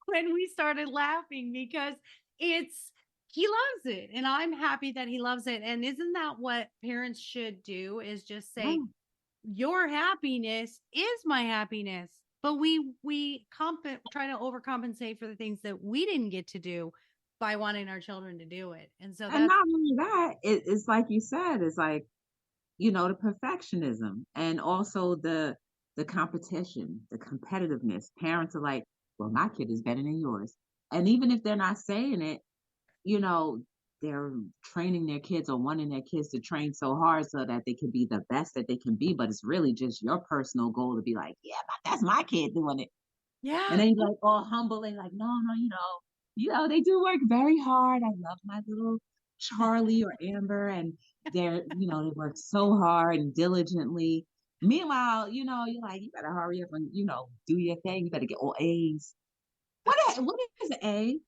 When we started laughing because he loves it, and I'm happy that he loves it. And isn't that what parents should do, is just say, your happiness is my happiness. But we try to overcompensate for the things that we didn't get to do by wanting our children to do it. And so And not only that, it's like you said, it's like, the perfectionism and also the competition, the competitiveness. Parents are like, well, my kid is better than yours. And even if they're not saying it, they're training their kids or wanting their kids to train so hard so that they can be the best that they can be. But it's really just your personal goal to be like, yeah, but that's my kid doing it. Yeah. And then you're like all humble and like, no, no, they do work very hard. I love my little Charlie or Amber, and they work so hard and diligently. Meanwhile, you're like, you better hurry up and, do your thing. You better get all A's. What is an A?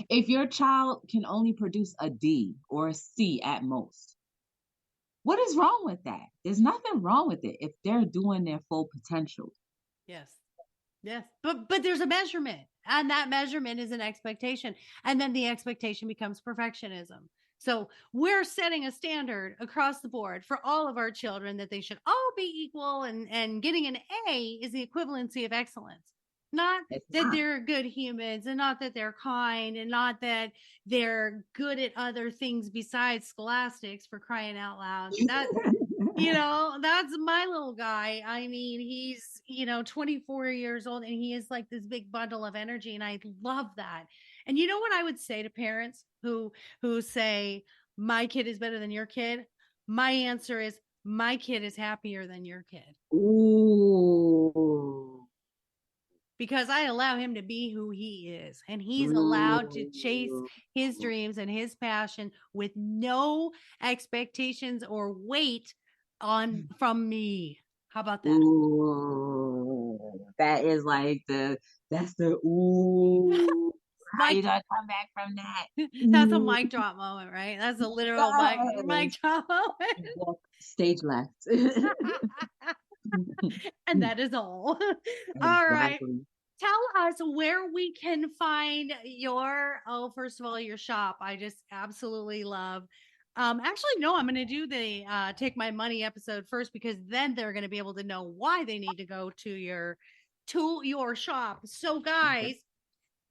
If your child can only produce a D or a C at most, what is wrong with that? There's nothing wrong with it if they're doing their full potential. Yes. Yes. But there's a measurement, and that measurement is an expectation. And then the expectation becomes perfectionism. So we're setting a standard across the board for all of our children that they should all be equal, and getting an A is the equivalency of excellence. Not It's that not. they're good humans, and not that they're kind, and not that they're good at other things besides scholastics, for crying out loud. That's my little guy. I mean, he's, 24 years old, and he is like this big bundle of energy. And I love that. And you know what I would say to parents who say, my kid is better than your kid? My answer is, my kid is happier than your kid. Ooh. Because I allow him to be who he is, and he's allowed to chase Ooh. his dreams and his passion with no expectations or weight on from me. How about that? Ooh. That is like that's the ooh. How you Mike, gonna come back from that? that's a Ooh. mic drop moment, right? That's a literal mic Yes. drop moment. Walk stage left. And that is all. All right. Exactly. Tell us where we can find first of all, your shop. I just absolutely love. Actually, no, I'm going to do the Take My Money episode first, because then they're going to be able to know why they need to go to your shop. So, Okay. guys,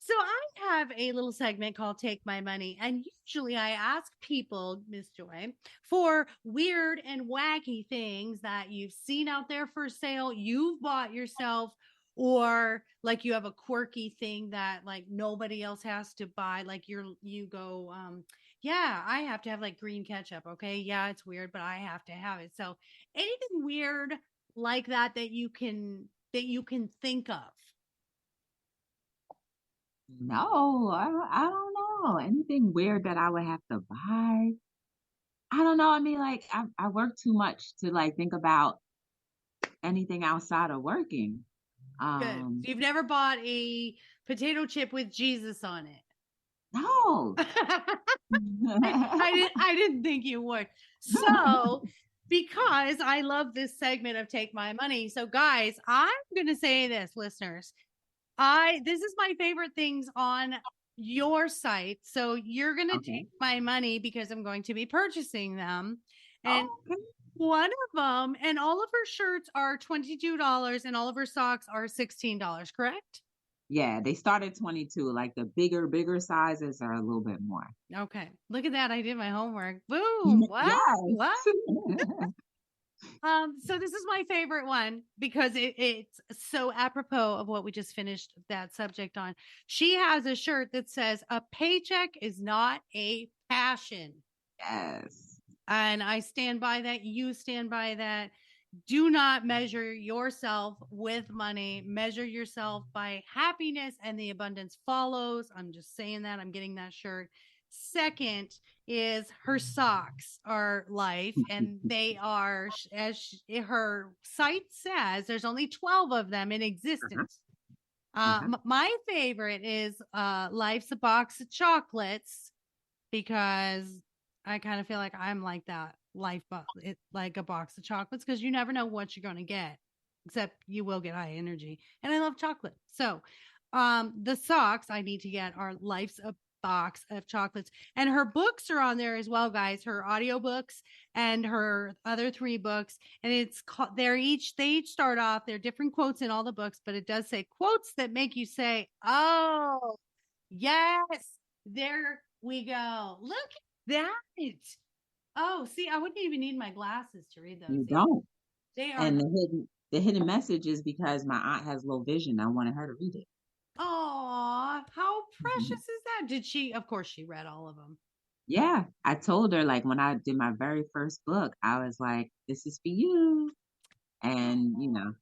so I have a little segment called Take My Money. And usually I ask people, Miss Joy, for weird and wacky things that you've seen out there for sale, you've bought yourself, or like you have a quirky thing that like nobody else has to buy. Like you go, yeah, I have to have like green ketchup. Okay. Yeah, it's weird, but I have to have it. So anything weird like that you can think of. No, I don't know. Anything weird that I would have to buy? I don't know. I mean, like I work too much to like think about anything outside of working. Good. Um, So you've never bought a potato chip with Jesus on it. no. I didn't think you would. So, because I love this segment of Take My Money. So, guys, I'm gonna say this, listeners. This is my favorite things on your site. So you're gonna Okay. take my money because I'm going to be purchasing them. And Oh, okay. one of them, and all of her shirts are $22, and all of her socks are $16, correct? Yeah, they start at 22. Like the bigger sizes are a little bit more. Okay. Look at that. I did my homework. Boom. What? What? Yes. So this is my favorite one because it's so apropos of what we just finished that subject on. She has a shirt that says, "A paycheck is not a passion." Yes. And I stand by that. You stand by that. Do not measure yourself with money. Measure yourself by happiness, and the abundance follows. I'm just saying that. I'm getting that shirt. Second is her socks are life, and they are, as her site says, there's only 12 of them in Uh-huh. existence. Uh-huh. My favorite is Life's a Box of Chocolates, because I kind of feel like I'm like that like a box of chocolates, because you never know what you're going to get, except you will get high energy. And I love chocolate. So, the socks I need to get are Life's a Box of Chocolates. And her books are on there as well, guys. Her audiobooks and her other 3 books. And it's called, they each start off, they're different quotes in all the books, but it does say quotes that make you say, oh, yes, there we go. Look at that. Oh, see, I wouldn't even need my glasses to read those. You don't. They are, And the hidden message is because my aunt has low vision. I wanted her to read it. oh, how Mhm. precious is that? Did she? Of course, she read all of them. Yeah, I told her like when I did my very first book, I was like, "This is for you," and Oh,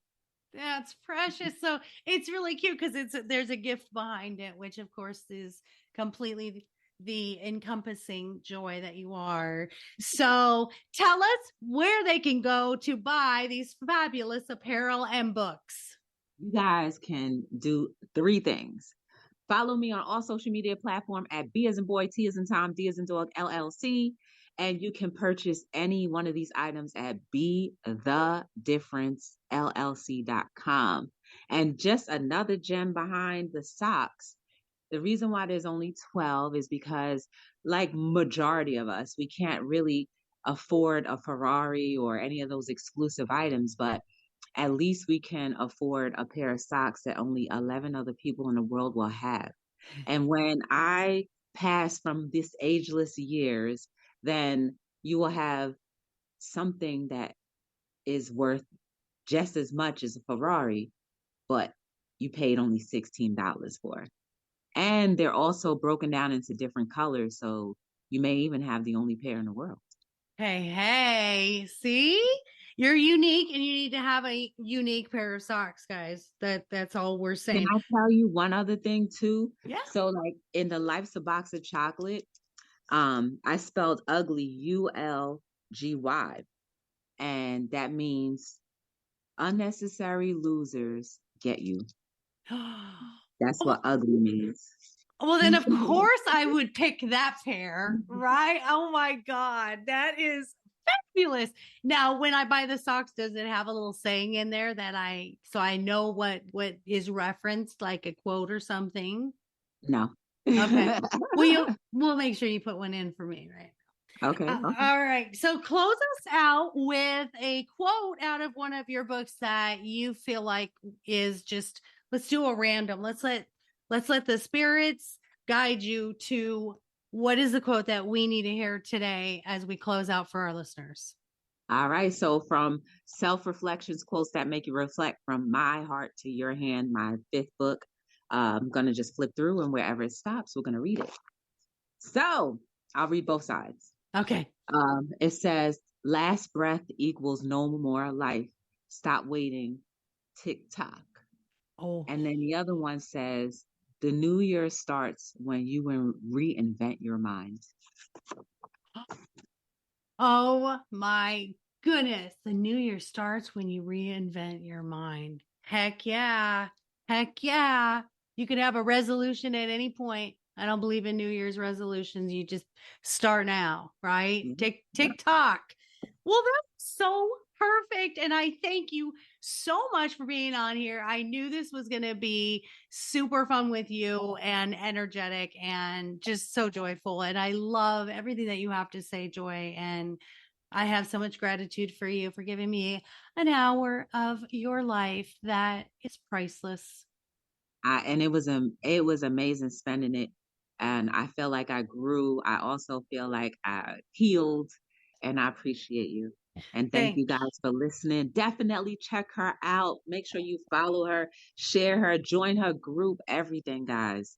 That's precious. So it's really cute because there's a gift behind it, which of course is completely the encompassing joy that you are. So tell us where they can go to buy these fabulous apparel and books. You guys can do three things. Follow me on all social media platform at B as in boy, T as in Tom, D as in dog, LLC. And you can purchase any one of these items at bethedifferencellc.com. And just another gem behind the socks. The reason why there's only 12 is because, like majority of us, we can't really afford a Ferrari or any of those exclusive items, but at least we can afford a pair of socks that only 11 other people in the world will have. And when I pass from this ageless years, then you will have something that is worth just as much as a Ferrari, but you paid only $16 for. And they're also broken down into different colors. So you may even have the only pair in the world. Hey, see? You're unique and you need to have a unique pair of socks, guys. That's all we're Can saying. I tell you one other thing too? Yeah. So like in the Life's a Box of Chocolate, I spelled ugly ULGY, and that means unnecessary losers get you. That's what ugly means. Well, then of course I would pick that pair, right? Oh my God, that is fabulous. Now, when I buy the socks, does it have a little saying in there so I know what is referenced, like a quote or something? No. Okay. We'll make sure you put one in for me, right? Okay. All right. So close us out with a quote out of one of your books that you feel like is just, let's do a random. Let's let the spirits guide you to what is the quote that we need to hear today as we close out for our listeners. All right. So from Self-Reflections, quotes that make you reflect, from my heart to your hand, my fifth book. I'm going to just flip through, and wherever it stops, we're going to read it. So I'll read both sides. Okay. It says, last breath equals no more life. Stop waiting. Tick tock. Oh. And then the other one says, the new year starts when you reinvent your mind. Oh my goodness. The new year starts when you reinvent your mind. Heck yeah. Heck yeah. You could have a resolution at any point. I don't believe in New Year's resolutions. You just start now, right? Mm-hmm. Tick tock. Well, that's so perfect. And I thank you so much for being on here. I knew this was going to be super fun with you and energetic and just so joyful. And I love everything that you have to say, Joy. And I have so much gratitude for you for giving me an hour of your life that is priceless. And it was amazing spending it. And I feel like I grew. I also feel like I healed, and I appreciate you. And thank you guys for listening. Definitely check her out. Make sure you follow her, share her, join her group, everything, guys.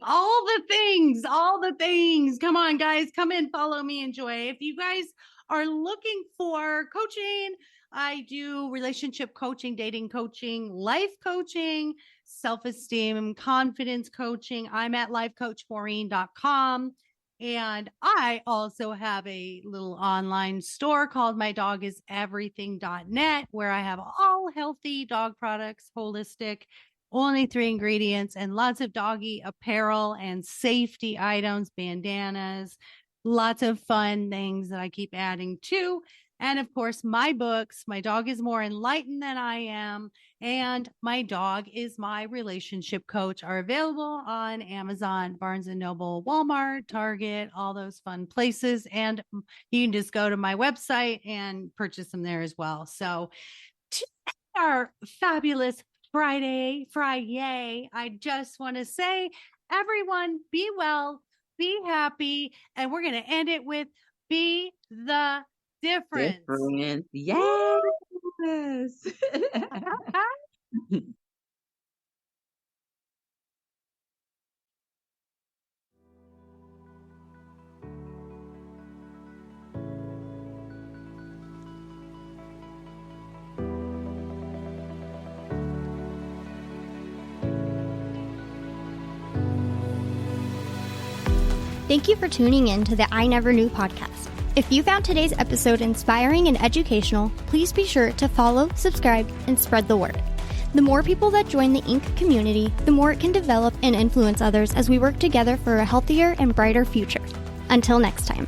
All the things, all the things. Come on, guys, come in, follow me, enjoy. If you guys are looking for coaching, I do relationship coaching, dating coaching, life coaching, self-esteem, confidence coaching. I'm at lifecoachmaureen.com. And I also have a little online store called mydogiseverything.net, where I have all healthy dog products, holistic, only 3 ingredients, and lots of doggy apparel and safety items, bandanas, lots of fun things that I keep adding to. And of course, my books, My Dog is More Enlightened Than I Am, and My Dog is My Relationship Coach are available on Amazon, Barnes & Noble, Walmart, Target, all those fun places. And you can just go to my website and purchase them there as well. So to our fabulous Friday, I just want to say, everyone, be well, be happy, and we're going to end it with be the difference. Yes. Thank you for tuning in to the I Never Knew podcast. If you found today's episode inspiring and educational, please be sure to follow, subscribe, and spread the word. The more people that join the Inc. community, the more it can develop and influence others as we work together for a healthier and brighter future. Until next time.